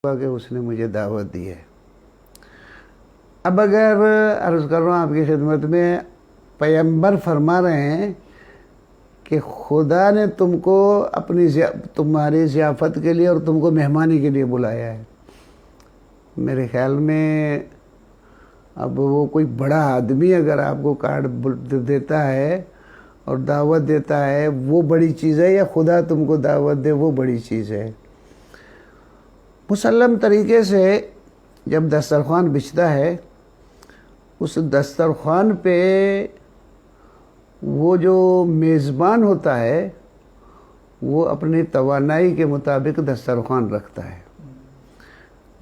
کہ اس نے مجھے دعوت دی ہے۔ اب اگر عرض کر رہا ہوں آپ کی خدمت میں، پیغمبر فرما رہے ہیں کہ خدا نے تم کو تمہاری ضیافت کے لیے اور تم کو مہمانی کے لیے بلایا ہے۔ میرے خیال میں اب وہ کوئی بڑا آدمی اگر آپ کو کارڈ دیتا ہے اور دعوت دیتا ہے وہ بڑی چیز ہے، یا خدا تم کو دعوت دے وہ بڑی چیز ہے؟ مسلم طریقے سے جب دسترخوان بچھتا ہے، اس دسترخوان پہ وہ جو میزبان ہوتا ہے وہ اپنی توانائی کے مطابق دسترخوان رکھتا ہے،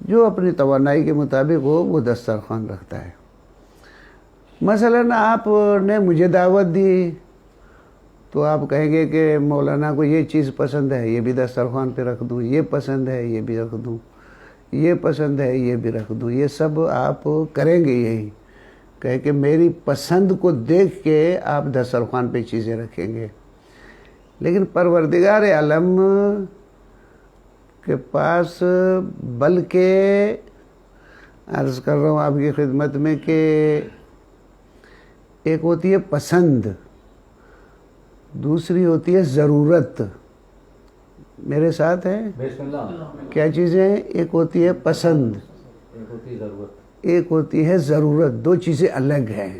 جو اپنی توانائی کے مطابق ہو وہ دسترخوان رکھتا ہے۔ مثلا آپ نے مجھے دعوت دی تو آپ کہیں گے کہ مولانا کو یہ چیز پسند ہے، یہ بھی دسترخوان پہ رکھ دوں، یہ پسند ہے یہ بھی رکھ دوں، یہ پسند ہے یہ بھی رکھ دوں۔ یہ سب آپ کریں گے، یہی کہہ کہ میری پسند کو دیکھ کے آپ دسترخوان پہ چیزیں رکھیں گے۔ لیکن پروردگار عالم کے پاس بلکہ عرض کر رہا ہوں آپ کی خدمت میں کہ ایک ہوتی ہے پسند، دوسری ہوتی ہے ضرورت۔ میرے ساتھ ہیں؟ بسم اللہ۔ کیا چیزیں ہیں؟ ایک ہوتی ہے پسند، ایک ہوتی ہے ضرورت۔ ایک ہوتی ہے ضرورت۔ دو چیزیں الگ ہیں۔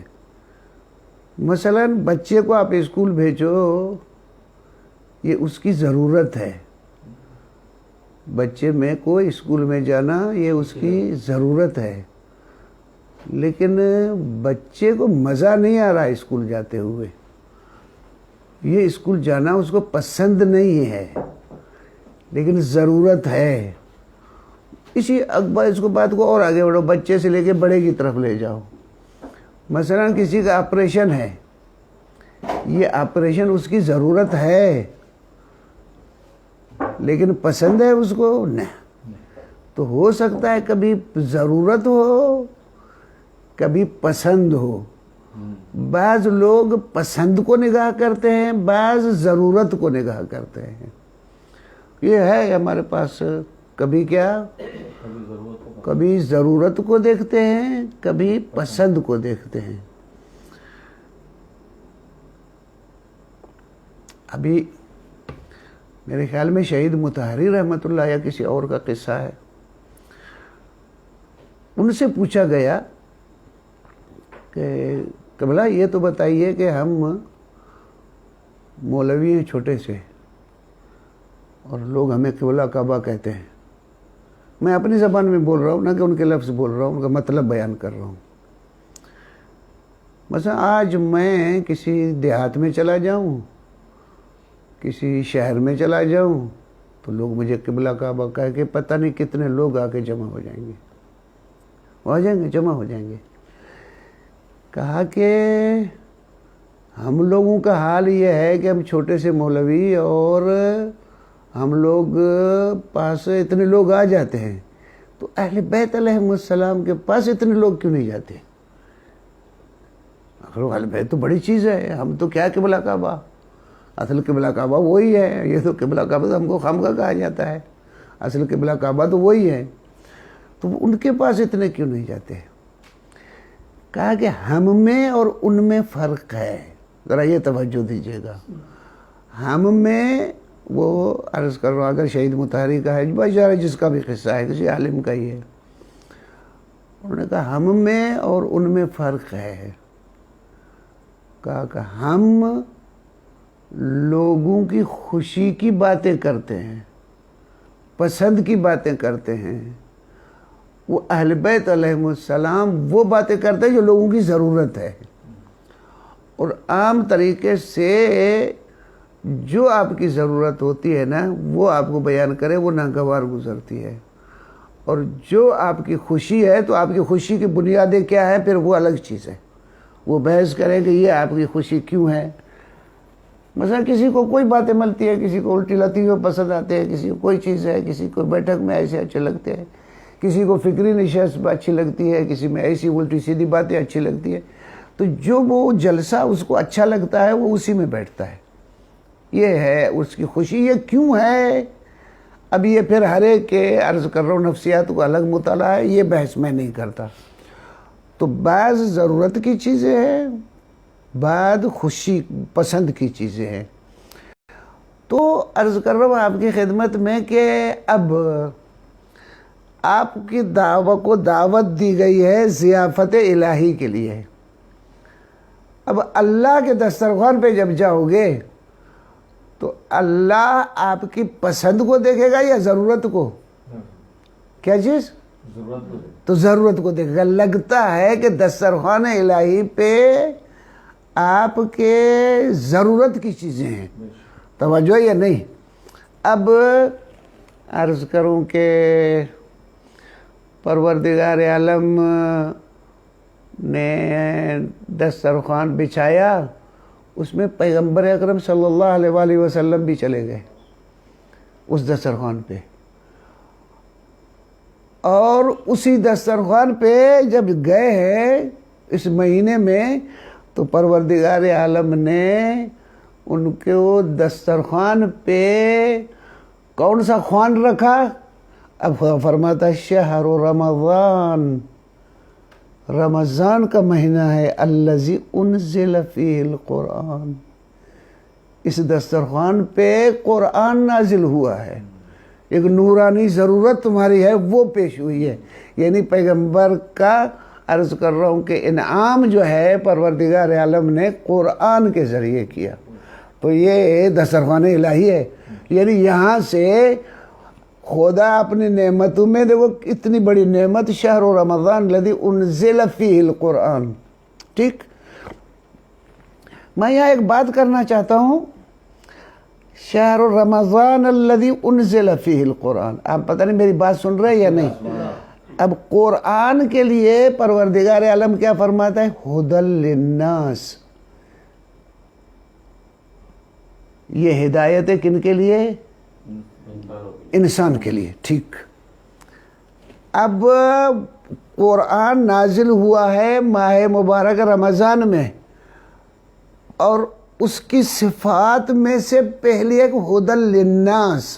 مثلا بچے کو آپ اسکول بھیجو، یہ اس کی ضرورت ہے۔ بچے میں کو اسکول میں جانا یہ اس کی ضرورت ہے، لیکن بچے کو مزہ نہیں آ رہا اسکول جاتے ہوئے، یہ اسکول جانا اس کو پسند نہیں ہے لیکن ضرورت ہے۔ اسی اکبر اس کو بات کو اور آگے بڑھو، بچے سے لے کے بڑے کی طرف لے جاؤ۔ مثلا کسی کا آپریشن ہے، یہ آپریشن اس کی ضرورت ہے لیکن پسند ہے اس کو نہیں۔ تو ہو سکتا ہے کبھی ضرورت ہو کبھی پسند ہو۔ بعض لوگ پسند کو نگاہ کرتے ہیں، بعض ضرورت کو نگاہ کرتے ہیں۔ یہ ہے ہمارے پاس، کبھی کیا، کبھی ضرورت کو دیکھتے ہیں کبھی پسند کو دیکھتے ہیں۔ ابھی میرے خیال میں شہید مطہری رحمۃ اللہ یا کسی اور کا قصہ ہے، ان سے پوچھا گیا کہ قبلہ یہ تو بتائیے کہ ہم مولوی ہیں چھوٹے سے اور لوگ ہمیں قبلہ کعبہ کہتے ہیں، میں اپنی زبان میں بول رہا ہوں، نہ کہ ان کے لفظ بول رہا ہوں، ان کا مطلب بیان کر رہا ہوں۔ مثلا آج میں کسی دیہات میں چلا جاؤں، کسی شہر میں چلا جاؤں تو لوگ مجھے قبلہ کعبہ کہہ کے پتہ نہیں کتنے لوگ آ کے جمع ہو جائیں گے، جمع ہو جائیں گے۔ کہا کہ ہم لوگوں کا حال یہ ہے کہ ہم چھوٹے سے مولوی اور ہم لوگ پاس اتنے لوگ آ جاتے ہیں، تو اہل بیت علیہم السلام کے پاس اتنے لوگ کیوں نہیں جاتے؟ آخر اہل بیت تو بڑی چیز ہے، ہم تو کیا قبلہ کعبہ، اصل قبلہ کعبہ وہی ہے، یہ تو قبلہ کعبہ تو ہم کو خامخواہ کہا جاتا ہے، اصل قبلہ کعبہ تو وہی ہے، تو ان کے پاس اتنے کیوں نہیں جاتے؟ کہا کہ ہم میں اور ان میں فرق ہے، ذرا یہ توجہ دیجیے گا۔ ہم میں وہ عرض کر رہا ہوں، اگر شہید مطہری کا ہے بیچارہ جس کا بھی قصہ ہے، کسی عالم کا ہی ہے، انہوں نے کہا ہم میں اور ان میں فرق ہے۔ کہا کہ ہم لوگوں کی خوشی کی باتیں کرتے ہیں، پسند کی باتیں کرتے ہیں، وہ اہل بیت علیہم السلام وہ باتیں کرتے ہیں جو لوگوں کی ضرورت ہے، اور عام طریقے سے جو آپ کی ضرورت ہوتی ہے نا وہ آپ کو بیان کرے وہ ناگوار گزرتی ہے، اور جو آپ کی خوشی ہے تو آپ کی خوشی کی بنیادیں کیا ہے پھر وہ الگ چیز ہے، وہ بحث کریں کہ یہ آپ کی خوشی کیوں ہے۔ مثلا کسی کو کوئی باتیں ملتی ہے، کسی کو الٹی لطیفے پسند آتے ہیں، کسی کو کوئی چیز ہے، کسی کو بیٹھک میں ایسے اچھے لگتے ہیں، کسی کو فکری نشست اچھی لگتی ہے، کسی میں ایسی الٹی سیدھی باتیں اچھی لگتی ہیں، تو جو وہ جلسہ اس کو اچھا لگتا ہے وہ اسی میں بیٹھتا ہے۔ یہ ہے اس کی خوشی، یہ کیوں ہے؟ اب یہ پھر ہر ایک کے عرض کر رہا ہوں نفسیات کو الگ مطالعہ ہے، یہ بحث میں نہیں کرتا. تو بعض ضرورت کی چیزیں ہیں، بعض خوشی پسند کی چیزیں ہیں. تو عرض کر رہا ہوں آپ کی خدمت میں کہ اب آپ کی دعوت دی گئی ہے ضیافت الہی کے لیے. اب اللہ کے دسترخوان پہ جب جاؤ گے تو اللہ آپ کی پسند کو دیکھے گا یا ضرورت کو؟ کیا چیز؟ ضرورت کو تو ضرورت کو دیکھے گا. لگتا ہے کہ دسترخوان الہی پہ آپ کے ضرورت کی چیزیں ہیں. توجہ یا نہیں؟ اب عرض کروں کہ پروردگار عالم نے دسترخوان بچھایا، اس میں پیغمبر اکرم صلی اللہ علیہ وآلہ وسلم بھی چلے گئے اس دسترخوان پہ. اور اسی دسترخوان پہ جب گئے ہیں اس مہینے میں تو پروردگار عالم نے ان کو دسترخوان پہ کون سا خوان رکھا؟ اب فرماتا ہے شہر رمضان، رمضان کا مہینہ ہے الذی انزل فیہ القرآن، اس دسترخوان پہ قرآن نازل ہوا ہے. ایک نورانی ضرورت تمہاری ہے وہ پیش ہوئی ہے. یعنی پیغمبر کا عرض کر رہا ہوں کہ انعام جو ہے پروردگار عالم نے قرآن کے ذریعے کیا. تو یہ دسترخوان الہی ہے. یعنی یہاں سے خدا اپنی نعمتوں میں دیکھو اتنی بڑی نعمت شہر رمضان الذی انزل فیہ القرآن. ٹھیک، میں یہاں ایک بات کرنا چاہتا ہوں. شہر رمضان الذی انزل فیہ القرآن، آپ پتہ نہیں میری بات سن رہے ہیں یا نہیں؟ اب قرآن کے لیے پروردگار عالم کیا فرماتا ہے؟ ھدی للناس. یہ ہدایت ہے کن کے لیے؟ انسان کے لیے. ٹھیک، اب قرآن نازل ہوا ہے ماہ مبارک رمضان میں، اور اس کی صفات میں سے پہلی ایک ھدی للناس،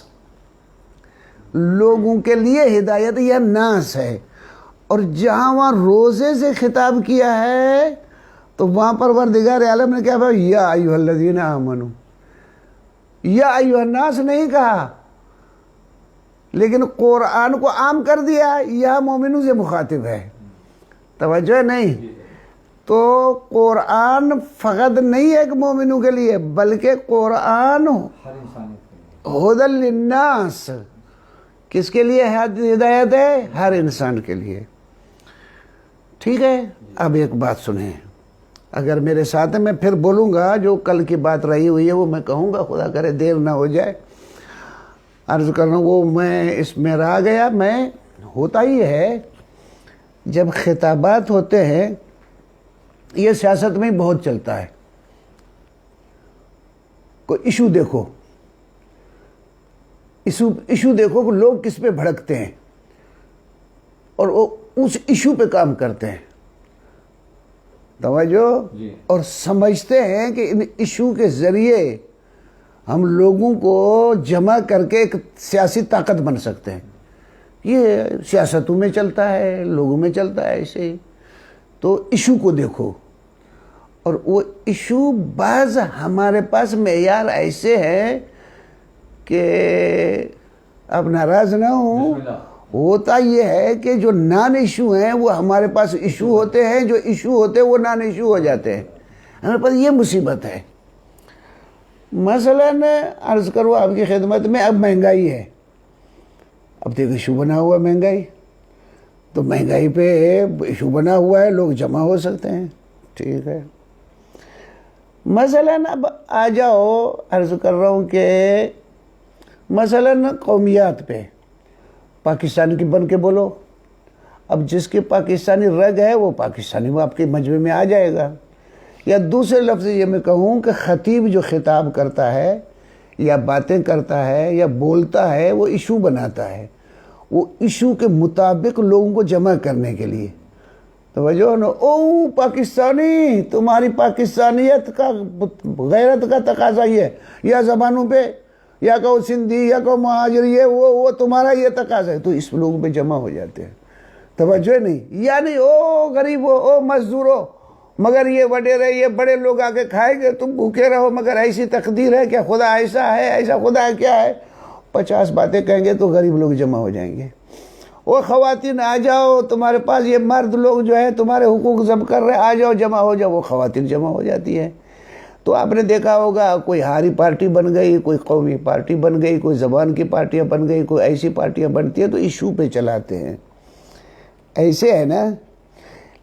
لوگوں کے لیے ہدایت یا ناس ہے. اور جہاں وہاں روزے سے خطاب کیا ہے تو وہاں پروردگار عالم نے کیا کہا؟ یا ایھا الذین آمنوا. یا ایھا الناس نہیں کہا، لیکن قرآن کو عام کر دیا. یہ مومنوں سے مخاطب ہے. توجہ نہیں؟ تو قرآن فقط نہیں ہے کہ مومنوں کے لیے، بلکہ قرآن ہر انسانیت کے ھدی للناس کس کے لیے ہدایت ہے؟ ہر انسان کے لیے. ٹھیک ہے، اب ایک بات سنیں. اگر میرے ساتھ میں پھر بولوں گا جو کل کی بات رہی ہوئی ہے وہ میں کہوں گا، خدا کرے دیر نہ ہو جائے. عرض کر رہا ہوں وہ میں اس میں رہ گیا. میں ہوتا ہی ہے جب خطابات ہوتے ہیں، یہ سیاست میں بہت چلتا ہے. کوئی ایشو دیکھو، ایشو دیکھو کہ لوگ کس پہ بھڑکتے ہیں اور وہ اس ایشو پہ کام کرتے ہیں. توجہ؟ اور سمجھتے ہیں کہ ان ایشو کے ذریعے ہم لوگوں کو جمع کر کے ایک سیاسی طاقت بن سکتے ہیں. یہ سیاستوں میں چلتا ہے، لوگوں میں چلتا ہے ایسے ہی. تو ایشو کو دیکھو، اور وہ ایشو بعض ہمارے پاس معیار ایسے ہیں کہ اب ناراض نہ ہوں. ہوتا یہ ہے کہ جو نان ایشو ہیں وہ ہمارے پاس ایشو ہوتے ہیں، جو ایشو ہوتے ہیں وہ نان ایشو ہو جاتے ہیں. ہمارے پاس یہ مصیبت ہے. مثلاً عرض کرو آپ کی خدمت میں، اب مہنگائی ہے. اب دیکھ ایشو بنا ہوا ہے مہنگائی، تو مہنگائی پہ ایشو بنا ہوا ہے، لوگ جمع ہو سکتے ہیں. ٹھیک ہے، مثلاً اب آ جاؤ، عرض کر رہا ہوں کہ مثلاً قومیات پہ پاکستان کی بن کے بولو. اب جس کی پاکستانی رگ ہے وہ پاکستانی وہ آپ کے مجمع میں آ جائے گا. یا دوسرے لفظ یہ میں کہوں کہ خطیب جو خطاب کرتا ہے یا باتیں کرتا ہے یا بولتا ہے وہ ایشو بناتا ہے، وہ ایشو کے مطابق لوگوں کو جمع کرنے کے لیے. توجہ نا، او پاکستانی، تمہاری پاکستانیت کا غیرت کا تقاضا یہ ہے، یا زبانوں پہ یا کہو سندھی یا کہو مہاجر، یہ وہ تمہارا یہ تقاضا ہے، تو اس لوگ میں جمع ہو جاتے ہیں. توجہ نہیں، یعنی او غریب ہو، او مزدور ہو، مگر یہ وڈیرے یہ بڑے لوگ آ کے کھائیں گے، تم بھوکے رہو، مگر ایسی تقدیر ہے کہ خدا ایسا ہے، ایسا خدا کیا ہے. 50 باتیں کہیں گے تو غریب لوگ جمع ہو جائیں گے. وہ خواتین آ جاؤ، تمہارے پاس یہ مرد لوگ جو ہے تمہارے حقوق ضبط کر رہے، آ جاؤ جمع ہو جاؤ، وہ خواتین جمع ہو جاتی ہے. تو آپ نے دیکھا ہوگا کوئی ہاری پارٹی بن گئی، کوئی قومی پارٹی بن گئی، کوئی زبان کی پارٹیاں بن گئی، کوئی ایسی پارٹیاں بنتی ہیں تو ایشو پہ چلاتے ہیں. ایسے ہے نا.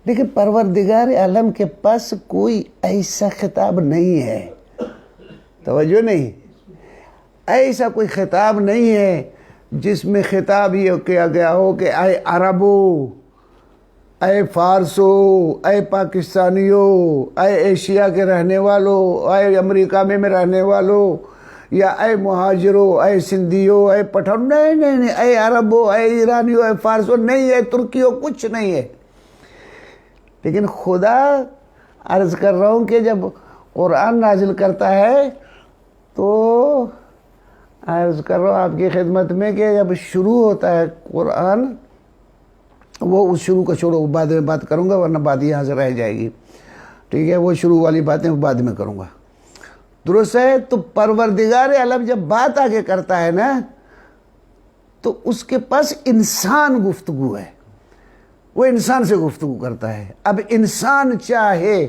لیکن پروردگار عالم کے پاس کوئی ایسا خطاب نہیں ہے. توجہ نہیں، ایسا کوئی خطاب نہیں ہے جس میں خطاب یہ کیا گیا ہو کہ اے عربو، اے فارسو، اے پاکستانیوں، اے ایشیا کے رہنے والوں، اے امریکہ میں رہنے والوں، یا اے مہاجروں، اے سندھیوں، اے پٹھان. نہیں نہیں نہیں، اے عربوں، اے ایرانیوں، اے فارسوں نہیں ہے، ترکیوں کچھ نہیں ہے. لیکن خدا عرض کر رہا ہوں کہ جب قرآن نازل کرتا ہے تو عرض کر رہا ہوں آپ کی خدمت میں کہ جب شروع ہوتا ہے قرآن، وہ اس شروع کو چھوڑو، بعد میں بات کروں گا ورنہ بات یہاں سے رہ جائے گی. ٹھیک ہے، وہ شروع والی باتیں بعد میں کروں گا. درست ہے. تو پروردگار عالم جب بات آگے کرتا ہے نا تو اس کے پاس انسان گفتگو ہے، وہ انسان سے گفتگو کرتا ہے. اب انسان چاہے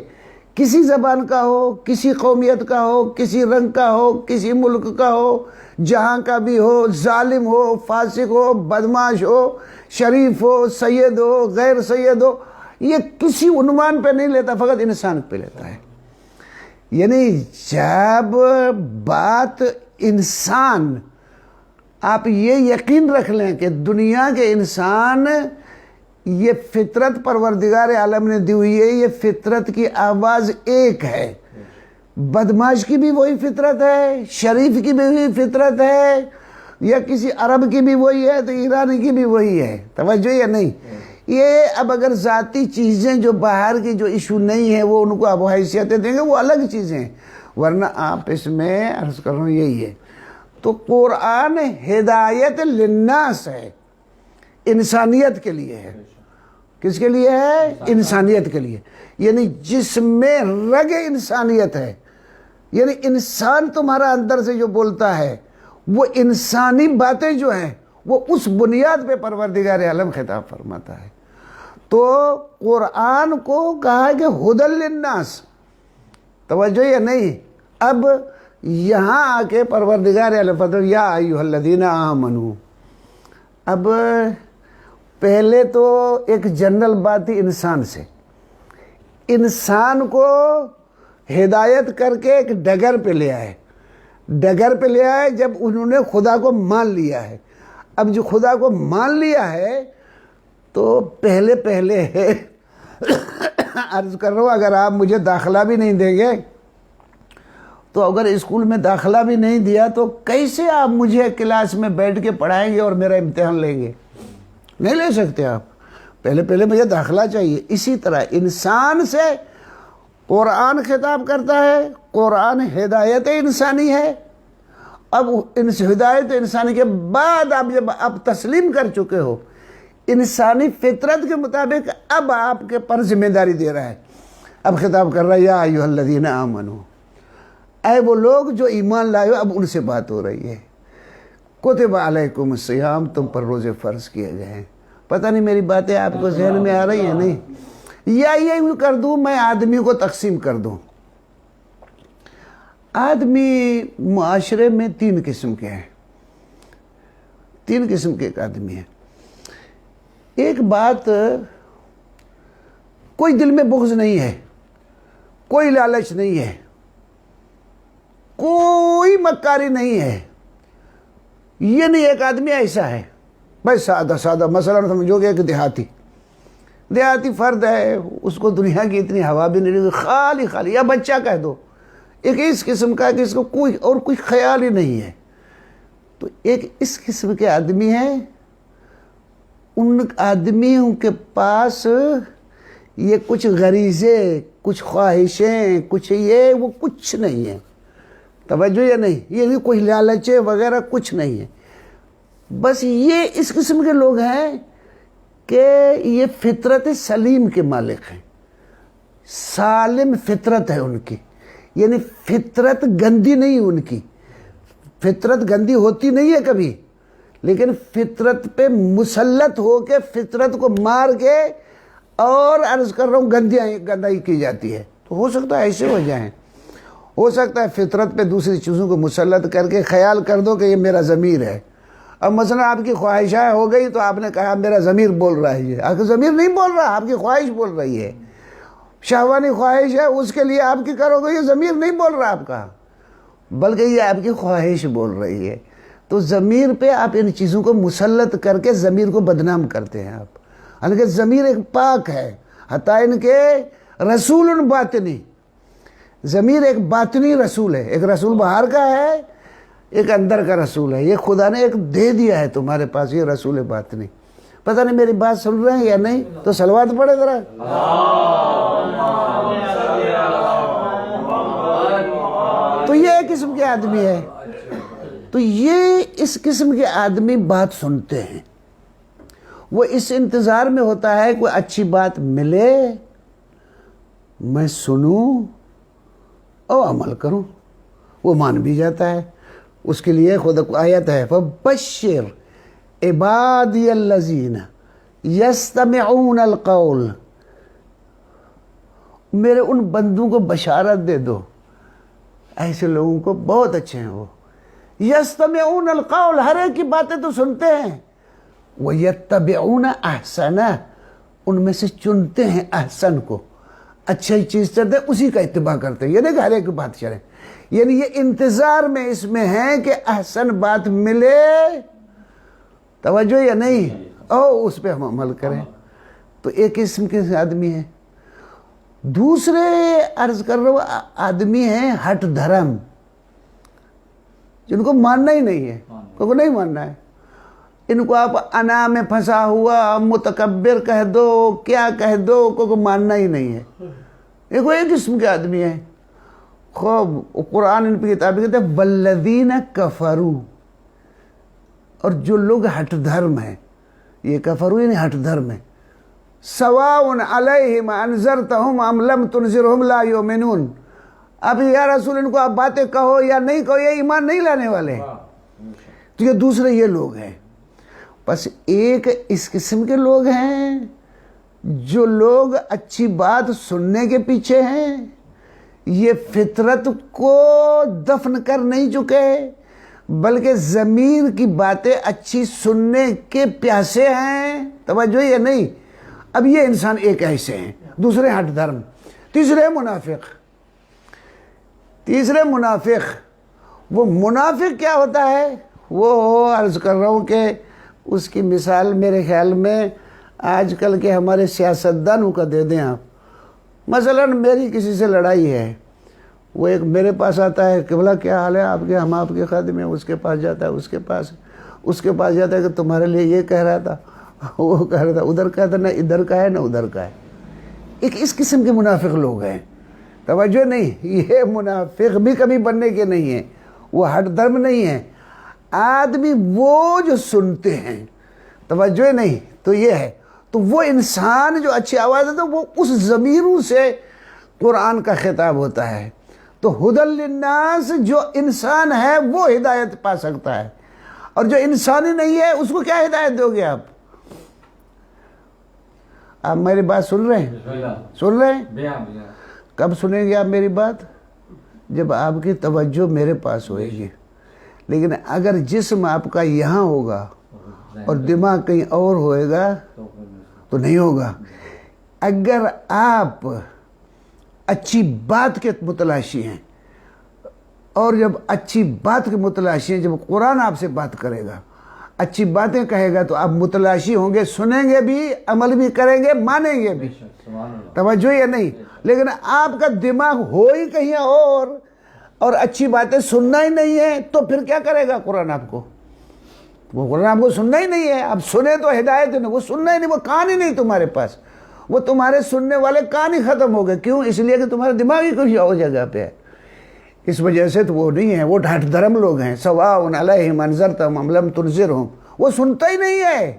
کسی زبان کا ہو، کسی قومیت کا ہو، کسی رنگ کا ہو، کسی ملک کا ہو، جہاں کا بھی ہو، ظالم ہو، فاسق ہو، بدماش ہو، شریف ہو، سید ہو، غیر سید ہو، یہ کسی عنوان پہ نہیں لیتا، فقط انسان پہ لیتا ہے. یعنی جب بات انسان، آپ یہ یقین رکھ لیں کہ دنیا کے انسان، یہ فطرت پروردگار عالم نے دی ہوئی ہے، یہ فطرت کی آواز ایک ہے. بدماش کی بھی وہی فطرت ہے، شریف کی بھی وہی فطرت ہے، یا کسی عرب کی بھی وہی ہے تو ایرانی کی بھی وہی ہے. توجہ یا نہیں؟ یہ اب اگر ذاتی چیزیں جو باہر کی جو ایشو نہیں ہے وہ ان کو اب حیثیتیں دیں گے، وہ الگ چیزیں ہیں، ورنہ آپ اس میں عرض کر رہا ہوں یہی ہے. تو قرآن ہدایت للناس ہے، انسانیت کے لیے ہے. کس کے لیے ہے؟ انسانیت کے لیے. یعنی جس میں رگ انسانیت ہے، یعنی انسان تمہارا اندر سے جو بولتا ہے، وہ انسانی باتیں جو ہیں وہ اس بنیاد پہ پروردگار عالم خطاب فرماتا ہے. تو قرآن کو کہا ہے کہ ہدی للناس. توجہ یا نہیں؟ اب یہاں آ کے پروردگار عالم فرماتا یا ایھا الذین آمنوا. اب پہلے تو ایک جنرل بات تھی انسان سے، انسان کو ہدایت کر کے ایک ڈگر پہ لے آئے. ڈگر پہ لے آئے جب انہوں نے خدا کو مان لیا ہے. اب جو خدا کو مان لیا ہے تو پہلے عرض کر رہا ہوں، اگر آپ مجھے داخلہ بھی نہیں دیں گے تو اگر اسکول میں داخلہ بھی نہیں دیا تو کیسے آپ مجھے کلاس میں بیٹھ کے پڑھائیں گے اور میرا امتحان لیں گے؟ نہیں لے سکتے آپ. پہلے مجھے داخلہ چاہیے. اسی طرح انسان سے قرآن خطاب کرتا ہے. قرآن ہدایت انسانی ہے. اب ہدایت انسانی کے بعد آپ جب آپ تسلیم کر چکے ہو، انسانی فطرت کے مطابق اب آپ کے پر ذمہ داری دے رہا ہے. اب خطاب کر رہا ہے یا ایھا الذین آمنوا، اے وہ لوگ جو ایمان لائے ہو. اب ان سے بات ہو رہی ہے. کتب علیکم الصیام، تم پر روزے فرض کیے گئے ہیں. پتہ نہیں میری باتیں آپ کو ذہن میں آ رہی ہیں نہیں؟ یا یہ کر دوں میں آدمی کو تقسیم کر دوں. آدمی معاشرے میں 3 قسم کے ہیں. 3 قسم کے ایک آدمی ہے. ایک بات، کوئی دل میں بغض نہیں ہے، کوئی لالچ نہیں ہے، کوئی مکاری نہیں ہے. یہ نہیں، ایک آدمی ایسا ہے بھائی سادہ مثلا سمجھو کہ ایک دیہاتی فرد ہے، اس کو دنیا کی اتنی ہوا بھی نہیں لگی، خالی یا بچہ کہہ دو. ایک اس قسم کا کہ اس کو کوئی خیال ہی نہیں ہے. تو ایک اس قسم کے آدمی ہیں. ان آدمیوں کے پاس یہ کچھ غریزے، کچھ خواہشیں، کچھ یہ وہ کچھ نہیں ہے. توجہ یا نہیں؟ یہ نہیں کوئی لالچے وغیرہ کچھ نہیں ہے، بس یہ اس قسم کے لوگ ہیں کہ یہ فطرت سلیم کے مالک ہیں، سالم فطرت ہے ان کی، یعنی فطرت گندی نہیں ان کی، فطرت گندی ہوتی نہیں ہے کبھی، لیکن فطرت پہ مسلط ہو کے فطرت کو مار کے اور عرض کر رہا ہوں گندائی کی جاتی ہے۔ تو ہو سکتا ہے ایسے ہو جائیں، ہو سکتا ہے فطرت پہ دوسری چیزوں کو مسلط کر کے خیال کر دو کہ یہ میرا ضمیر ہے۔ اب مثلا آپ کی خواہشیں ہو گئی تو آپ نے کہا میرا ضمیر بول رہا ہے، آپ کا ضمیر نہیں بول رہا، آپ کی خواہش بول رہی ہے، شہوانی خواہش ہے، اس کے لیے آپ کی کرو گے، یہ ضمیر نہیں بول رہا آپ کا، بلکہ یہ آپ کی خواہش بول رہی ہے۔ تو ضمیر پہ آپ ان چیزوں کو مسلط کر کے ضمیر کو بدنام کرتے ہیں آپ، حالانکہ ضمیر ایک پاک ہے، حتیٰ ان کے رسول باطنی، ضمیر ایک باطنی رسول ہے، ایک رسول باہر کا ہے، ایک اندر کا رسول ہے، یہ خدا نے ایک دے دیا ہے تمہارے پاس، یہ رسول باطنی۔ پتہ نہیں میری بات سن رہے ہیں یا نہیں؟ تو صلوات پڑھے ذرا۔ تو یہ ایک قسم کے آدمی ہے، تو یہ اس قسم کے آدمی بات سنتے ہیں، وہ اس انتظار میں ہوتا ہے کوئی اچھی بات ملے، میں سنوں اور عمل کروں، وہ مان بھی جاتا ہے۔ اس کے لیے خدا کو آیت ہے فَبَشِّرْ عِبَادِيَ الَّذِينَ يَسْتَمِعُونَ الْقَوْلَ، میرے ان بندوں کو بشارت دے دو، ایسے لوگوں کو بہت اچھے ہیں وہ، یستمعون القول، ہر ایک کی باتیں تو سنتے ہیں، وَيَتَّبِعُونَ أَحْسَنَهُ، ان میں سے چنتے ہیں احسن کو، اچھی چیز چلتے ہیں اسی کا اتباع کرتے ہیں، یہ نہیں کہ ہر ایک کی بات چلیں، یعنی یہ انتظار میں اس میں ہے کہ احسن بات ملے، توجہ یا نہیں، او اس پہ ہم عمل کریں۔ تو ایک قسم کے آدمی ہیں۔ دوسرے عرض کر رہا ہوں آدمی ہیں ہٹ دھرم، جن کو ماننا ہی نہیں ہے، کو نہیں ماننا ہے، ان کو آپ انا میں پھنسا ہوا متکبر کہہ دو، کیا کہہ دو، کو ماننا ہی نہیں ہے۔ ایک قسم کے آدمی ہیں، خوب قرآن ان پہ کتابیں کہتے ہیں والذین کفروا، اور جو لوگ ہٹ دھرم ہیں، یہ کفروا یعنی ہٹ دھرم ہے، سواء علیہم انذرتہم ام لم تنذرہم لا یؤمنون، اب یا رسول ان کو آپ باتیں کہو یا نہیں کہو، یہ ایمان نہیں لانے والے۔ تو یہ دوسرے یہ لوگ ہیں۔ بس ایک اس قسم کے لوگ ہیں جو لوگ اچھی بات سننے کے پیچھے ہیں، یہ فطرت کو دفن کر نہیں چکے بلکہ ضمیر کی باتیں اچھی سننے کے پیاسے ہیں، توجہ یا نہیں۔ اب یہ انسان ایک ایسے ہیں، دوسرے ہٹ دھرم۔ تیسرے منافق، وہ منافق کیا ہوتا ہے؟ وہ عرض کر رہا ہوں کہ اس کی مثال میرے خیال میں آج کل کے ہمارے سیاستدانوں کا دے دیں آپ۔ مثلا میری کسی سے لڑائی ہے، وہ ایک میرے پاس آتا ہے کہ بھلا کیا حال ہے آپ کے، ہم آپ کے خادم ہیں، اس کے پاس جاتا ہے، اس کے پاس جاتا ہے کہ تمہارے لیے یہ کہہ رہا تھا، وہ کہہ رہا تھا، ادھر کا تھا، نہ ادھر کا ہے نہ ادھر کا ہے۔ ایک اس قسم کے منافق لوگ ہیں، توجہ نہیں، یہ منافق بھی کبھی بننے کے نہیں ہیں، وہ ہٹ دھرم نہیں ہیں، آدمی وہ جو سنتے ہیں، توجہ نہیں، تو یہ ہے۔ تو وہ انسان جو اچھی آواز ہے تو وہ اس ضمیروں سے قرآن کا خطاب ہوتا ہے۔ تو ہدی للناس، جو انسان ہے وہ ہدایت پا سکتا ہے، اور جو انسانی نہیں ہے اس کو کیا ہدایت دو گے آپ؟ آپ میری بات سن رہے ہیں؟ کب سنیں گے آپ میری بات؟ جب آپ کی توجہ میرے پاس ہوئے گی۔ لیکن اگر جسم آپ کا یہاں ہوگا اور دماغ کہیں اور ہوئے گا تو نہیں ہوگا۔ اگر آپ اچھی بات کے متلاشی ہیں، اور جب اچھی بات کے متلاشی ہیں، جب قرآن آپ سے بات کرے گا، اچھی باتیں کہے گا، تو آپ متلاشی ہوں گے، سنیں گے بھی، عمل بھی کریں گے، مانیں گے بھی، توجہ یا نہیں۔ لیکن آپ کا دماغ ہو ہی کہیں اور اچھی باتیں سننا ہی نہیں ہے، تو پھر کیا کرے گا قرآن آپ کو؟ وہ قرآن آپ کو سننا ہی نہیں ہے، آپ سنیں تو ہدایت نہیں، وہ سننا ہی نہیں، وہ کان ہی نہیں تمہارے پاس، وہ تمہارے سننے والے کان ہی ختم ہو گئے۔ کیوں؟ اس لیے کہ تمہارا دماغ ہی کچھ اور جگہ پہ ہے۔ اس وجہ سے تو وہ نہیں ہے، وہ ڈھٹ دھرم لوگ ہیں. سواء علیہم انذرتہم ام لم تنذرہم، وہ سنتا ہی نہیں ہے.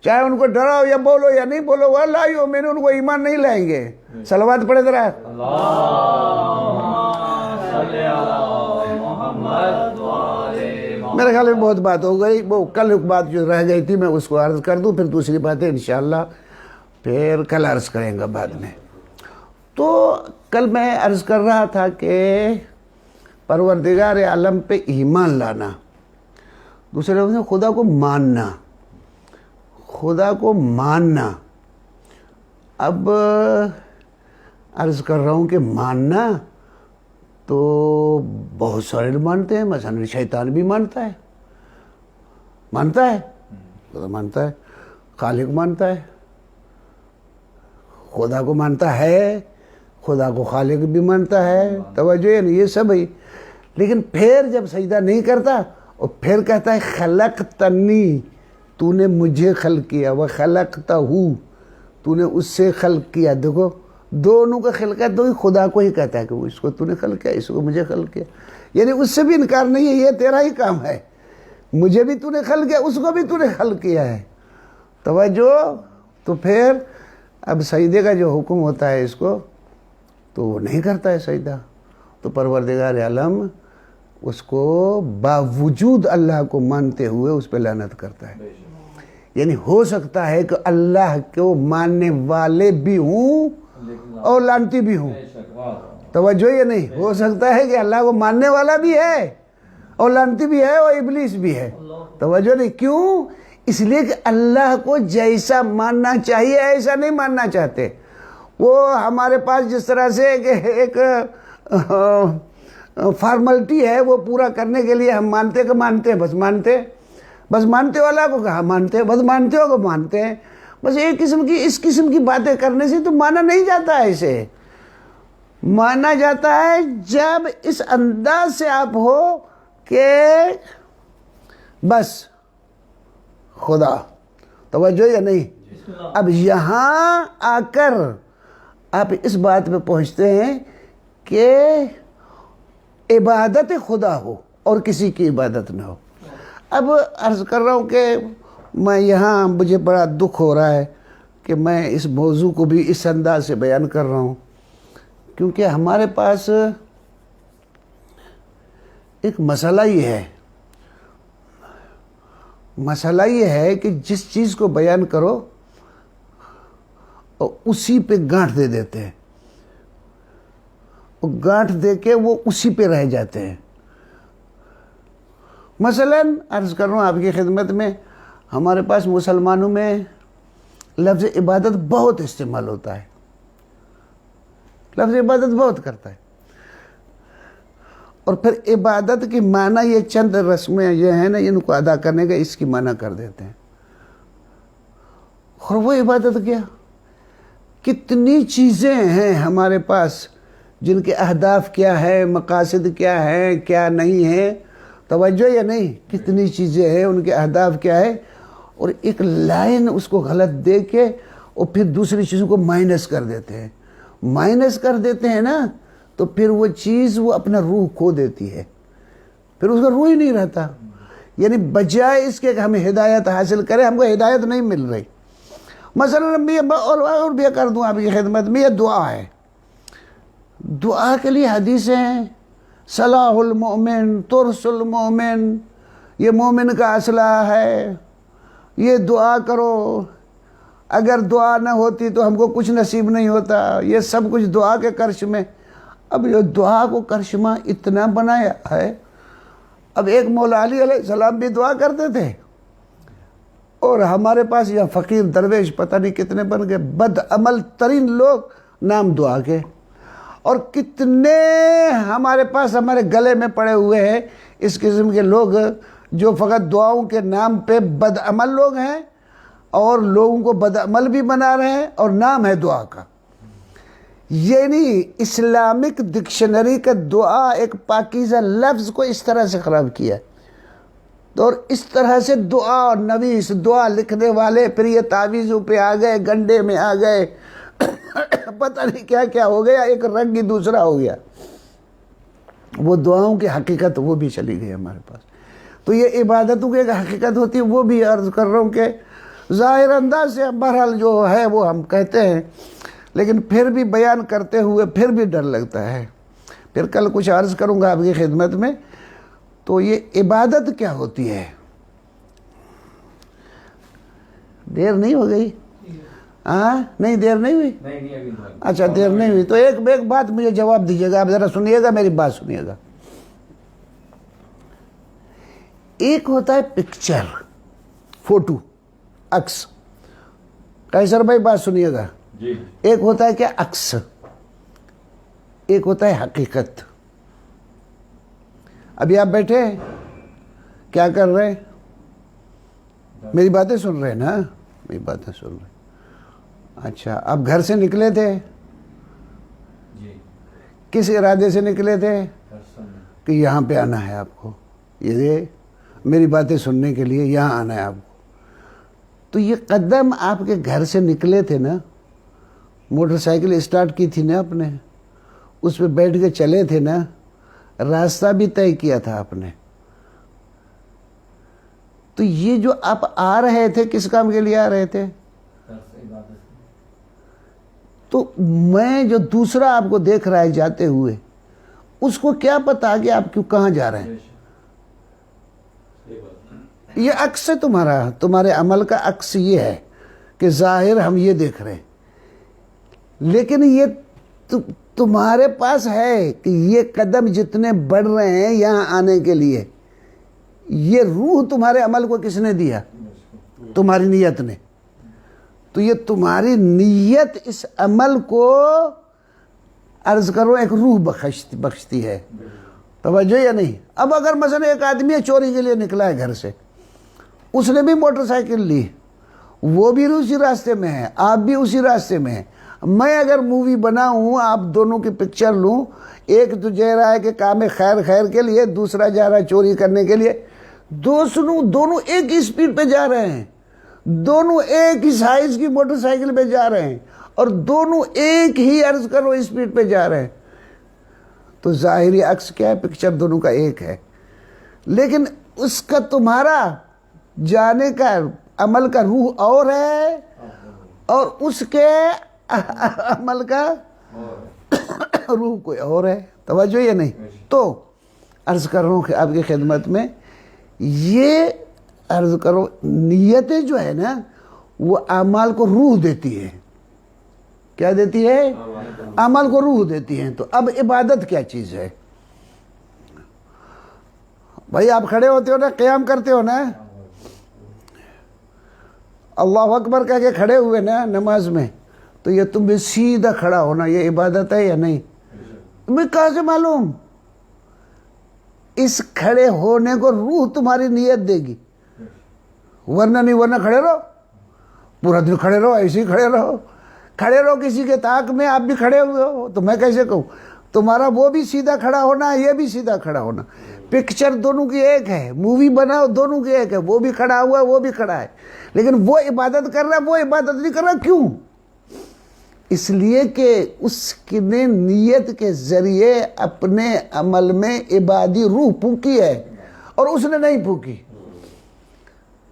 چاہے ان کو ڈراؤ یا بولو یا نہیں بولو، وہ لا یؤمنون، ان کو ایمان نہیں لائیں گے. صلوات پڑھے ذرا. میرے خیال میں بہت بات ہو گئی. وہ کل ایک بات جو رہ گئی تھی میں اس کو عرض کر دوں، پھر دوسری باتیں انشاءاللہ پھر کل عرض کریں گا بعد میں. تو کل میں عرض کر رہا تھا کہ پروردگار عالم پہ ایمان لانا، دوسرے لفظ میں خدا کو ماننا، خدا کو ماننا. اب عرض کر رہا ہوں کہ ماننا تو بہت سارے لوگ مانتے ہیں. مثلا شیطان بھی مانتا ہے، خدا مانتا ہے، خالق مانتا ہے، خدا کو مانتا ہے، خدا کو خالق بھی مانتا ہے. توجہ ہے نا، یہ سب ہی. لیکن پھر جب سجدہ نہیں کرتا اور پھر کہتا ہے خلقتنی، تو نے مجھے خلق کیا، وخلقتہ، تو نے اس سے خلق کیا. دیکھو دونوں کا خلقت تو خدا کو ہی کہتا ہے کہ وہ اس کو تو نے خلق کیا، اس کو مجھے خلق کیا. یعنی اس سے بھی انکار نہیں ہے، یہ تیرا ہی کام ہے، مجھے بھی تو نے خلق کیا، اس کو بھی تو نے خلق کیا ہے. توجہ. تو پھر اب سجدے کا جو حکم ہوتا ہے اس کو تو وہ نہیں کرتا ہے سجدہ. تو پروردگار عالم اس کو باوجود اللہ کو مانتے ہوئے اس پہ لعنت کرتا ہے. یعنی ہو سکتا ہے کہ اللہ کو ماننے والے بھی ہوں اور لعنتی بھی ہوں. توجہ یہ نہیں، ہو سکتا ہے کہ اللہ کو ماننے والا بھی ہے اور لعنتی بھی ہے اور ابلیس بھی ہے. توجہ نہیں. کیوں؟ اس لیے کہ اللہ کو جیسا ماننا چاہیے ایسا نہیں ماننا چاہتے. وہ ہمارے پاس جس طرح سے ایک فارملٹی ہے وہ پورا کرنے کے لیے ہم مانتے کہ مانتے ہیں، بس مانتے والا کو کہا مانتے، بس مانتے ہو کو مانتے ہیں. بس ایک قسم کی اس قسم کی باتیں کرنے سے تو مانا نہیں جاتا ہے. اسے مانا جاتا ہے جب اس انداز سے آپ ہو کہ بس خدا. توجہ یا نہیں. اب یہاں آ کر آپ اس بات پہ پہنچتے ہیں کہ عبادت خدا ہو اور کسی کی عبادت نہ ہو. اب عرض کر رہا ہوں کہ میں یہاں مجھے بڑا دکھ ہو رہا ہے کہ میں اس موضوع کو بھی اس انداز سے بیان کر رہا ہوں، کیونکہ ہمارے پاس ایک مسئلہ یہ ہے کہ جس چیز کو بیان کرو اور اسی پہ گانٹھ دے دیتے ہیں، اور گانٹھ دے کے وہ اسی پہ رہ جاتے ہیں. مثلا عرض کر رہا ہوں آپ کی خدمت میں، ہمارے پاس مسلمانوں میں لفظ عبادت بہت استعمال ہوتا ہے، لفظ عبادت بہت کرتا ہے. اور پھر عبادت کی معنی یہ چند رسمیں یہ ہیں نا، ان کو ادا کرنے کا اس کی معنی کر دیتے ہیں. اور وہ عبادت کیا؟ کتنی چیزیں ہیں ہمارے پاس جن کے اہداف کیا ہے، مقاصد کیا ہیں، کیا نہیں ہے. توجہ یا نہیں. کتنی چیزیں ہیں، ان کے اہداف کیا ہے، اور ایک لائن اس کو غلط دے کے اور پھر دوسری چیزوں کو مائنس کر دیتے ہیں نا، تو پھر وہ چیز وہ اپنا روح کھو دیتی ہے، پھر اس کا روح ہی نہیں رہتا. یعنی بجائے اس کے کہ ہم ہدایت حاصل کریں، ہم کو ہدایت نہیں مل رہی. مثلا اور بھی کر دوں آپ کی خدمت میں، یہ دعا ہے. دعا کے لیے حدیثیں ہیں، صلاح المؤمن ترس المؤمن، یہ مومن کا اسلحہ ہے، یہ دعا کرو، اگر دعا نہ ہوتی تو ہم کو کچھ نصیب نہیں ہوتا، یہ سب کچھ دعا کے کرش میں. اب یہ دعا کو کرشمہ اتنا بنایا ہے. اب ایک مولا علی علیہ السلام بھی دعا کرتے تھے، اور ہمارے پاس یہ فقیر درویش پتہ نہیں کتنے بن گئے، بد عمل ترین لوگ نام دعا کے. اور کتنے ہمارے پاس ہمارے گلے میں پڑے ہوئے ہیں اس قسم کے لوگ جو فقط دعاؤں کے نام پہ بد عمل لوگ ہیں، اور لوگوں کو بد عمل بھی بنا رہے ہیں، اور نام ہے دعا کا. یعنی اسلامک ڈکشنری کا دعا ایک پاکیزہ لفظ کو اس طرح سے خراب کیا، اور اس طرح سے دعا اور نویس دعا لکھنے والے پھر یہ تعویذوں پہ آ گئے، گنڈے میں آ گئے، پتہ نہیں کیا کیا ہو گیا، ایک رنگ ہی دوسرا ہو گیا. وہ دعاؤں کی حقیقت وہ بھی چلی گئی ہمارے پاس. تو یہ عبادتوں کی ایک حقیقت ہوتی ہے, وہ بھی عرض کر رہا ہوں کہ ظاہر انداز سے بہرحال جو ہے وہ ہم کہتے ہیں, لیکن پھر بھی بیان کرتے ہوئے پھر بھی ڈر لگتا ہے. پھر کل کچھ عرض کروں گا آپ کی خدمت میں. تو یہ عبادت کیا ہوتی ہے؟ دیر نہیں ہو گئی؟ ہاں نہیں دیر نہیں ہوئی؟ نہیں ابھی اچھا دیر نہیں ہوئی تو ایک بات مجھے جواب دیجیے گا, آپ ذرا سنیے گا, میری بات سنیے گا. ایک ہوتا ہے پکچر, فوٹو, عکس. قیصر بھائی بات سنیے گا. جی ایک ہوتا ہے کیا عکس, ایک ہوتا ہے حقیقت. ابھی آپ بیٹھے ہیں, کیا کر رہے ہیں؟ میری باتیں سن رہے ہیں نا؟ میری باتیں سن رہے ہیں. اچھا, آپ گھر سے نکلے تھے, جی کس ارادے سے نکلے تھے؟ درسن کہ یہاں پہ آنا ہے آپ کو, یہ میری باتیں سننے کے لیے یہاں آنا ہے آپ کو. تو یہ قدم آپ کے گھر سے نکلے تھے نا, موٹر سائیکل اسٹارٹ کی تھی نا آپ نے, اس پہ بیٹھ کے چلے تھے نا, راستہ بھی طے کیا تھا آپ نے. تو یہ جو آپ آ رہے تھے کس کام کے لیے آ رہے تھے؟ درس عبادت تو میں جو دوسرا آپ کو دیکھ رہا ہے جاتے ہوئے, اس کو کیا پتا کہ آپ کیوں کہاں جا رہے ہیں؟ یہ عکس ہے تمہارا, تمہارے عمل کا عکس یہ ہے کہ ظاہر ہم یہ دیکھ رہے ہیں, لیکن یہ تمہارے پاس ہے کہ یہ قدم جتنے بڑھ رہے ہیں یہاں آنے کے لیے, یہ روح تمہارے عمل کو کس نے دیا؟ تمہاری نیت نے. تو یہ تمہاری نیت اس عمل کو عرض کرو ایک روح بخشتی ہے. توجہ یا نہیں؟ اب اگر مثلا ایک آدمی چوری کے لیے نکلا ہے گھر سے, اس نے بھی موٹر سائیکل لی, وہ بھی اسی راستے میں ہے, آپ بھی اسی راستے میں ہیں. میں اگر مووی بناؤں, آپ دونوں کی پکچر لوں, ایک تو جا رہا ہے کہ کام خیر کے لیے, دوسرا جا رہا ہے چوری کرنے کے لیے, دونوں ایک ہی اسپیڈ پہ جا رہے ہیں, دونوں ایک ہی سائز کی موٹر سائیکل پہ جا رہے ہیں, اور دونوں ایک ہی عرض کرو اسپیڈ پہ جا رہے ہیں. تو ظاہری عکس کیا ہے؟ پکچر دونوں کا ایک ہے, لیکن اس کا تمہارا جانے کا عمل کا روح اور ہے, اور اس کے عمل کا روح کوئی اور ہے. توجہ یا نہیں؟ تو عرض کر رہا ہوں کہ آپ کی خدمت میں, یہ عرض کرو نیتیں جو ہے نا وہ اعمال کو روح دیتی ہے. کیا دیتی ہے؟ عمل کو روح دیتی ہیں. تو اب عبادت کیا چیز ہے؟ بھائی آپ کھڑے ہوتے ہو نا, قیام کرتے ہو نا, اللہ اکبر کہہ کے کھڑے ہوئے نا نماز میں, تو یہ تم بھی سیدھا کھڑا ہونا یہ عبادت ہے یا نہیں؟ تمہیں کہاں سے معلوم؟ اس کھڑے ہونے کو روح تمہاری نیت دے گی, ورنہ نہیں, ورنہ کھڑے رہو, پورا دن کھڑے رہو, ایسے ہی کھڑے رہو, کھڑے رہو کسی کے طاق میں, آپ بھی کھڑے ہوئے ہو, تو میں کیسے کہوں؟ تمہارا وہ بھی سیدھا کھڑا ہونا ہے, یہ بھی سیدھا کھڑا ہونا. پکچر دونوں کی ایک ہے, مووی بناؤ دونوں کی ایک ہے, وہ بھی کھڑا ہوا ہے وہ بھی کھڑا ہے, لیکن وہ عبادت کر رہا ہے وہ عبادت نہیں کر رہا. کیوں؟ اس لیے کہ اس نے نیت کے ذریعے اپنے عمل میں عبادی روح پھونکی ہے, اور اس نے نہیں پھونکی.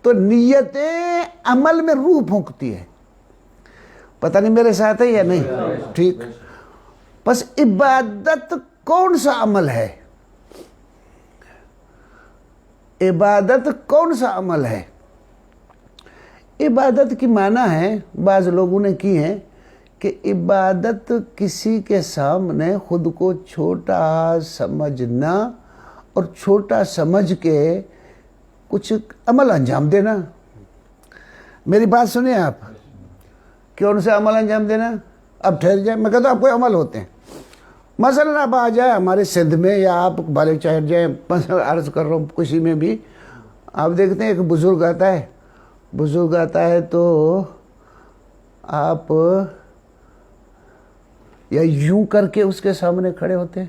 تو نیتیں عمل میں روح پھونکتی ہے. پتہ نہیں میرے ساتھ ہے یا نہیں؟ ٹھیک. بس عبادت کون سا عمل ہے؟ عبادت کون سا عمل ہے؟ عبادت کی معنی ہے, بعض لوگوں نے کی ہے, کہ عبادت کسی کے سامنے خود کو چھوٹا سمجھنا, اور چھوٹا سمجھ کے کچھ عمل انجام دینا. میری بات سنیں آپ, کون سے عمل انجام دینا؟ اب ٹھہر جائیں, میں کہتا ہوں آپ کوئی عمل ہوتے ہیں. مثلا آپ آ جائیں ہمارے سندھ میں, یا آپ بالے چہر جائیں, مثلا عرض کر رہا ہوں کسی میں بھی, آپ دیکھتے ہیں ایک بزرگ آتا ہے تو آپ یا یوں کر کے اس کے سامنے کھڑے ہوتے ہیں,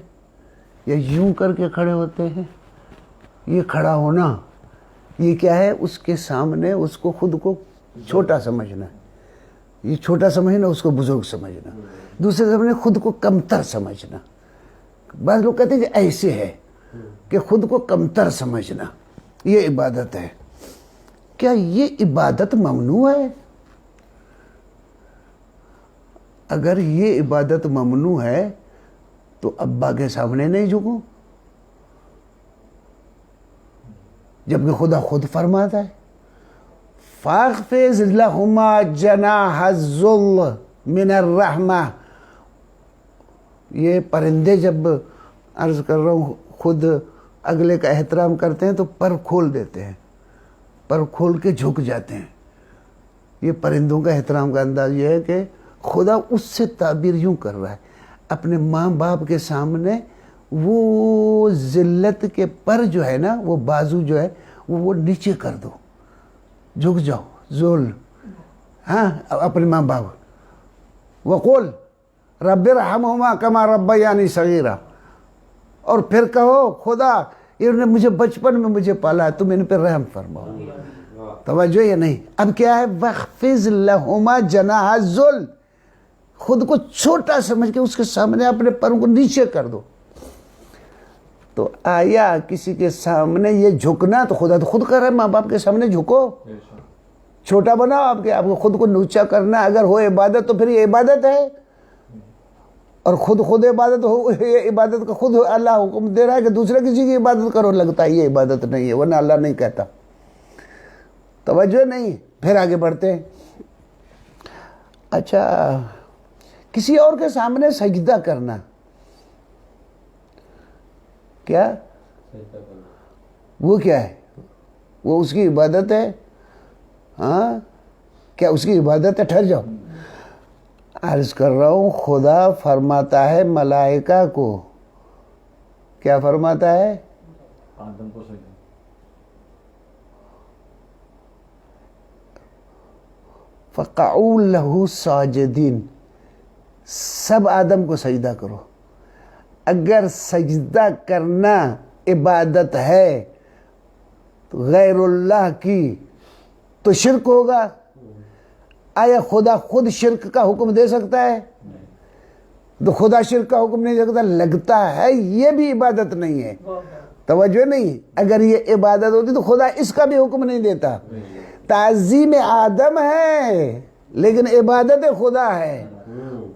یا یوں کر کے کھڑے ہوتے ہیں. یہ کھڑا ہونا یہ کیا ہے؟ اس کے سامنے اس کو خود کو چھوٹا سمجھنا. یہ چھوٹا سمجھنا, اس کو بزرگ سمجھنا. دوسرے سامنے خود کو کمتر سمجھنا. بعض لوگ کہتے ہیں کہ ایسے ہے کہ خود کو کمتر سمجھنا یہ عبادت ہے. کیا یہ عبادت ممنوع ہے؟ اگر یہ عبادت ممنوع ہے تو ابا کے سامنے نہیں جھکوں، جبکہ خدا خود فرماتا ہے فَاخْفِضْ لَهُمَا جَنَاحَ الذُّلِّ مِنَ الرَّحْمَةِ. یہ پرندے جب عرض کر رہا ہوں خود اگلے کا احترام کرتے ہیں تو پر کھول دیتے ہیں، پر کھول کے جھک جاتے ہیں. یہ پرندوں کا احترام کا انداز یہ ہے کہ خدا اس سے تعبیر یوں کر رہا ہے اپنے ماں باپ کے سامنے وہ ذلت کے پر جو ہے نا، وہ بازو جو ہے وہ نیچے کر دو، جھک جاؤ ذل. ہاں اپنے ماں باپ وقول رب ارحمہما کما ربیانی صغیرا، اور پھر کہو خدا انہوں نے مجھے بچپن میں مجھے پالا، تم ان پہ رحم فرماؤ. توجہ یہ نہیں. اب کیا ہے وَاخْفِضْ لَهُمَا جَنَاحَ الذُّلِّ، خود کو چھوٹا سمجھ کے اس کے سامنے اپنے پروں کو نیچے کر دو. تو آیا کسی کے سامنے یہ جھکنا، تو خدا تو خود کر رہا ہے ماں باپ کے سامنے جھکو، چھوٹا بناؤ. آپ کو خود کو نیچا کرنا اگر ہو عبادت تو پھر یہ عبادت ہے، اور خود عبادت ہو یہ عبادت کا خود اللہ حکم دے رہا ہے کہ دوسرے کسی کی عبادت کرو، لگتا ہے یہ عبادت نہیں ہے، ورنہ اللہ نہیں کہتا. توجہ نہیں. پھر آگے بڑھتے ہیں. اچھا کسی اور کے سامنے سجدہ کرنا کیا وہ کیا ہے؟ وہ اس کی عبادت ہے؟ ہاں کیا اس کی عبادت ہے؟ ٹھہر جاؤ. عرض کر رہا ہوں خدا فرماتا ہے ملائکہ کو، کیا فرماتا ہے؟ آدم کو سجدہ. فَقَعُوا لَهُ سَاجِدِينَ، سب آدم کو سجدہ کرو. اگر سجدہ کرنا عبادت ہے تو غیر اللہ کی تو شرک ہوگا. آیا خدا خود شرک کا حکم دے سکتا ہے؟ تو خدا شرک کا حکم نہیں دے سکتا. لگتا ہے یہ بھی عبادت نہیں ہے. توجہ نہیں. اگر یہ عبادت ہوتی تو خدا اس کا بھی حکم نہیں دیتا. تعظیم آدم ہے لیکن عبادت خدا ہے.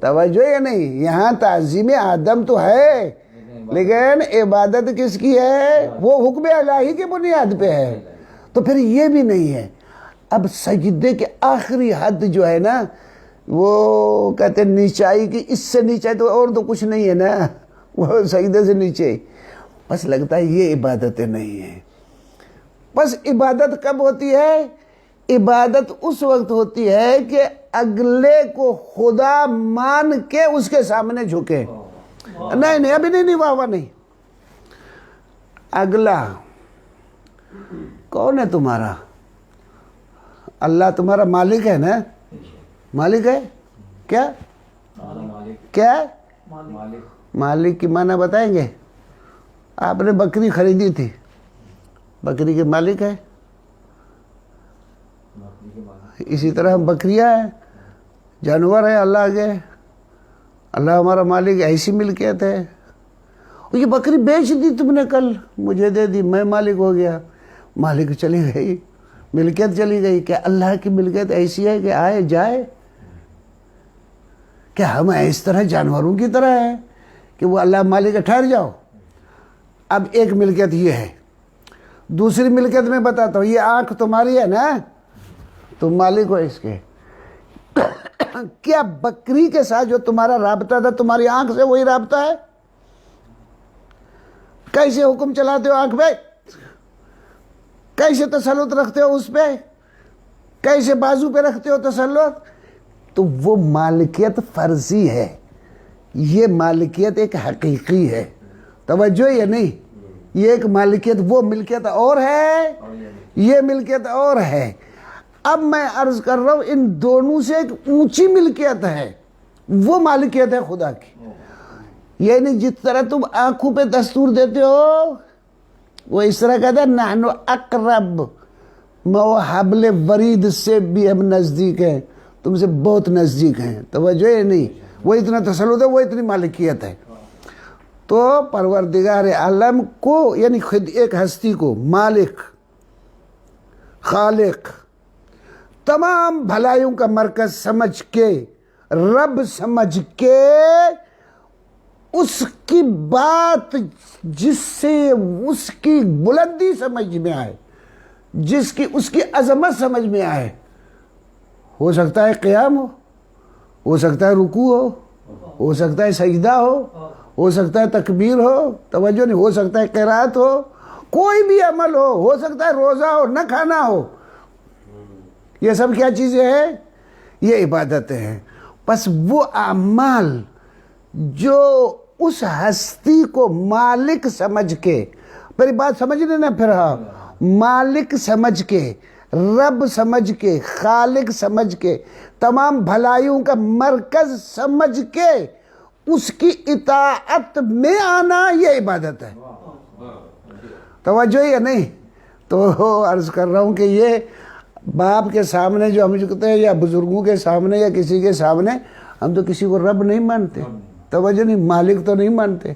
توجہ یا نہیں. یہاں تعظیم آدم تو ہے لیکن عبادت کس کی ہے؟ وہ حکم الہی کی بنیاد پہ ہے. تو پھر یہ بھی نہیں ہے. اب سجدے کے آخری حد جو ہے نا وہ کہتے ہیں نیچائی کی، اس سے نیچائی تو اور تو کچھ نہیں ہے نا، وہ سجدے سے نیچے. بس لگتا ہے یہ عبادتیں نہیں ہیں. بس عبادت کب ہوتی ہے؟ عبادت اس وقت ہوتی ہے کہ اگلے کو خدا مان کے اس کے سامنے جھکے. نہیں ابھی نہیں واہ نہیں. اگلا کون ہے تمہارا؟ اللہ تمہارا مالک ہے نا؟ مالک ہے کیا؟ کیا مالک کی معنی بتائیں گے؟ آپ نے بکری خریدی تھی، بکری کے مالک ہے. اسی طرح ہم بکریاں ہیں، جانور ہیں اللہ کے. اللہ ہمارا مالک. ایسی ملکیت ہے. یہ بکری بیچ دی تم نے کل، مجھے دے دی، میں مالک ہو گیا. مالک چلی گئی، ملکیت چلی گئی. کیا اللہ کی ملکیت ایسی ہے کہ آئے جائے؟ کیا ہم اس طرح جانوروں کی طرح ہیں کہ وہ اللہ مالک ہے؟ ٹھہر جاؤ. اب ایک ملکیت یہ ہے. دوسری ملکیت میں بتاتا ہوں. یہ آنکھ تمہاری ہے نا، تم مالک ہو اس کے. کیا بکری کے ساتھ جو تمہارا رابطہ تھا تمہاری آنکھ سے وہی رابطہ ہے؟ کیسے حکم چلاتے ہو آنکھ پہ؟ کیسے تسلط رکھتے ہو اس پہ؟ کیسے بازو پہ رکھتے ہو تسلط؟ تو وہ مالکیت فرضی ہے، یہ مالکیت ایک حقیقی ہے. توجہ یا نہیں. یہ ایک مالکیت، وہ ملکیت اور ہے، یہ ملکیت اور ہے. اب میں عرض کر رہا ہوں ان دونوں سے ایک اونچی ملکیت ہے، وہ مالکیت ہے خدا کی. یعنی جس طرح تم آنکھوں پہ دستور دیتے ہو وہ اس طرح کہتا ہے نحن اقرب حبل ورید سے بھی ہم نزدیک ہیں، تم سے بہت نزدیک ہیں. توجہ ہے نہیں. وہ اتنا تسلط ہے، وہ اتنی مالکیت ہے. تو پروردگار عالم کو یعنی خود ایک ہستی کو مالک، خالق، تمام بھلائیوں کا مرکز سمجھ کے، رب سمجھ کے، اس کی بات جس سے اس کی بلندی سمجھ میں آئے، اس کی عظمت سمجھ میں آئے، ہو سکتا ہے قیام ہو سکتا ہے رکوع ہو سکتا ہے سجدہ ہو سکتا ہے تکبیر ہو، توجہ نہیں، ہو سکتا ہے قرات ہو، کوئی بھی عمل ہو سکتا ہے روزہ ہو، نہ کھانا ہو، یہ سب کیا چیزیں ہیں؟ یہ عبادتیں ہیں۔ پس وہ اعمال جو اس ہستی کو مالک سمجھ کے، میری بات سمجھ لینا پھر، ہاں، مالک سمجھ کے، رب سمجھ کے، خالق سمجھ کے، تمام بھلائیوں کا مرکز سمجھ کے اس کی اطاعت میں آنا، یہ عبادت ہے۔ توجہ یا نہیں؟ تو عرض کر رہا ہوں کہ یہ باپ کے سامنے جو ہم کہتے ہیں، یا بزرگوں کے سامنے، یا کسی کے سامنے، ہم تو کسی کو رب نہیں مانتے، توجہ نہیں، مالک تو نہیں مانتے،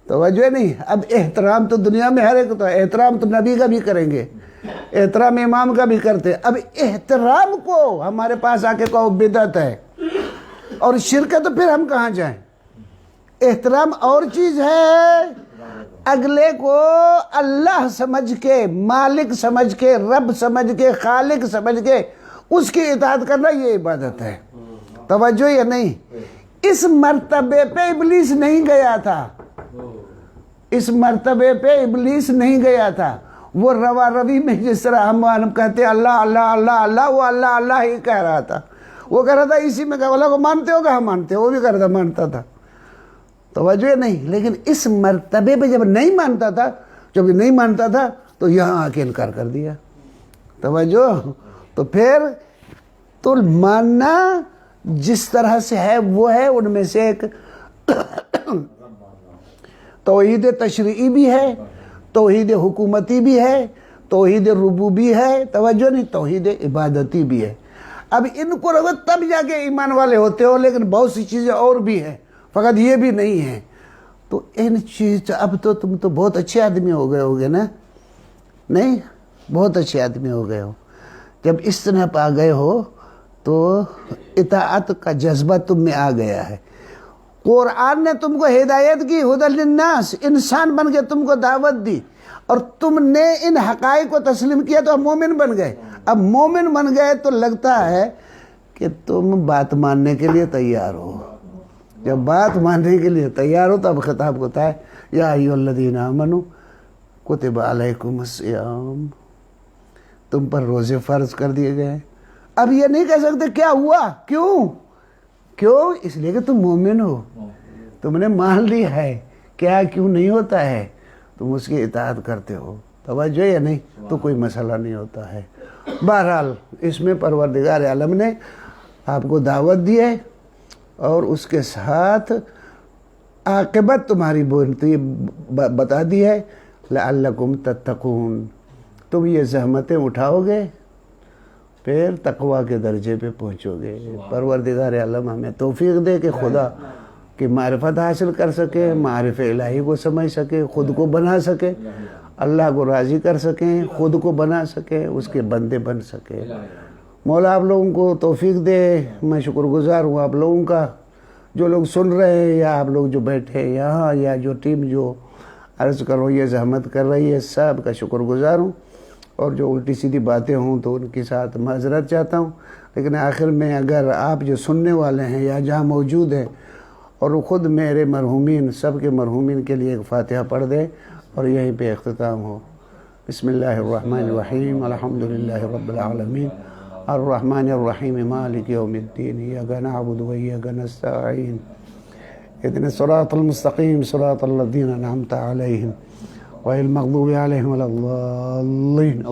توجہ نہیں۔ اب احترام تو دنیا میں ہر ایک تو ہے، احترام تو نبی کا بھی کریں گے، احترام امام کا بھی کرتے، اب احترام کو ہمارے پاس آ کے کہو بدعت ہے اور شرک ہے، تو پھر ہم کہاں جائیں؟ احترام اور چیز ہے، اگلے کو اللہ سمجھ کے، مالک سمجھ کے، رب سمجھ کے، خالق سمجھ کے اس کی اطاعت کرنا، یہ عبادت ہے۔ توجہ یا نہیں؟ اس مرتبے پہ ابلیس نہیں گیا تھا، اس مرتبے پہ ابلیس نہیں گیا تھا، وہ روا روی میں جس طرح ہم کہتے ہیں اللہ اللہ اللہ اللہ، وہ اللہ اللہ ہی کہہ رہا تھا، وہ کہہ رہا تھا اسی میں کہ اللہ کو مانتے ہو؟ کہاں مانتے ہو؟ وہ بھی کہہ رہا تھا مانتا تھا، توجہ نہیں۔ لیکن اس مرتبے پہ جب نہیں مانتا تھا تو یہاں آ کے انکار کر دیا، توجہ۔ تو پھر تو ماننا جس طرح سے ہے وہ ہے، ان میں سے ایک توحید تشریعی بھی ہے، توحید حکومتی بھی ہے، توحید ربوبی ہے، توجہ نہیں، توحید عبادتی بھی ہے۔ اب ان کو رہو تب جا کے ایمان والے ہوتے ہو، لیکن بہت سی چیزیں اور بھی ہیں، فقط یہ بھی نہیں ہے۔ تو ان چیز، اب تو تم تو بہت اچھے آدمی ہو گئے ہوگے نا؟ نہیں، بہت اچھے آدمی ہو گئے ہو، جب اس طرح پہ آ گئے ہو تو اطاعت کا جذبہ تم میں آ گیا ہے۔ قرآن نے تم کو ہدایت کی، ہدی للناس، انسان بن کے تم کو دعوت دی، اور تم نے ان حقائق کو تسلیم کیا تو اب مومن بن گئے۔ اب مومن بن گئے تو لگتا ہے کہ تم بات ماننے کے لیے تیار ہو۔ جب بات ماننے کے لیے تیار ہو تو اب خطاب ہوتا ہے یا ایھا الذین آمنوا کتب علیکم الصیام، تم پر روزے فرض کر دیے گئے۔ اب یہ نہیں کہہ سکتے کیا ہوا، کیوں؟ اس لیے کہ تم مومن ہو، تم نے مان لیا ہے، کیا کیوں نہیں ہوتا ہے، تم اس کی اطاعت کرتے ہو، توجہ یا نہیں، تو کوئی مسئلہ نہیں ہوتا ہے۔ بہرحال اس میں پروردگار عالم نے آپ کو دعوت دی ہے، اور اس کے ساتھ عاقبت تمہاری یہ بتا دی ہے، لعلکم تتقون، تم یہ زحمتیں اٹھاؤ گے پھر تقوی کے درجے پہ پہنچو گے۔ پروردگار عالم ہمیں توفیق دے کہ خدا کی معرفت حاصل کر سکے، معرف الہی کو سمجھ سکے، خود کو بنا سکے، اللہ کو راضی کر سکیں، خود کو بنا سکے، اس کے بندے بن سکے۔ مولا آپ لوگوں کو توفیق دے۔ میں شکر گزار ہوں آپ لوگوں کا، جو لوگ سن رہے ہیں، یا آپ لوگ جو بیٹھے یہاں، یا جو ٹیم جو عرض کرو یہ زحمت کر رہی ہے، سب کا شکر گزار ہوں، اور جو الٹی سیدھی باتیں ہوں تو ان کے ساتھ معذرت چاہتا ہوں۔ لیکن آخر میں اگر آپ جو سننے والے ہیں یا جہاں موجود ہیں، اور خود میرے مرحومین، سب کے مرحومین کے لیے ایک فاتحہ پڑھ دیں اور یہیں پہ اختتام ہو۔ بسم اللہ الرحمن الرحیم، الحمدللہ رب العالمین، الرحمن الرحیم، مالک یوم الدین، ایاک نعبد و ایاک نستعین، اهدنا الصراط المستقیم، صراط الذین انعمت علیہم غیر المغضوب علیہم ولا الضالین۔